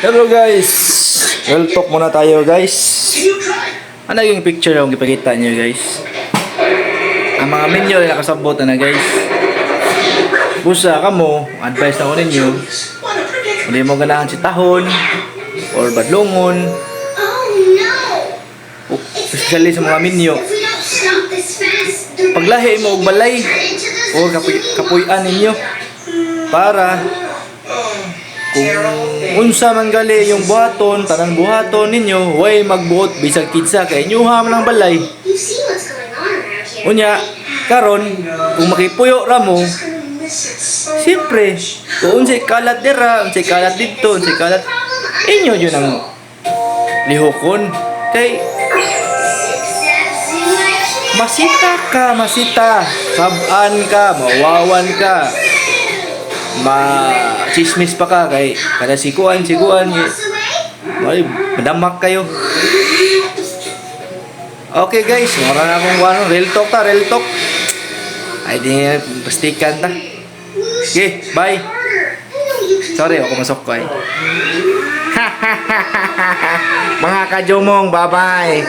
Hello guys! Well talk muna tayo guys. Ano yung picture na ipakita nyo guys? Ang mga menu na nakasabot na guys. Busa ka mo, advice ako ninyo. Hindi mo ganahan si tahon or badlongon. Especially sa mga menu. Paglahi mo og balay o kapuy-an ninyo para kung unsa man gali yung buhaton, tanan buhaton ninyo, way magbuot bisag kinsa kay inyuha man ang balay. Unya, karon kung makipuyo ra mo, siyempre, kung unsay kalat dira, unsay kalat dito, unsay kalat inyo yun ang lihokon. Kay masita, saban ka, mawawan ka, chismis pa ka kay kada sikuan madamak kayo. Okay guys, wala na akong real talk ay di pastikan ta. Okay, bye. Sorry ako masok ko ay. Mga kajomong, bye bye.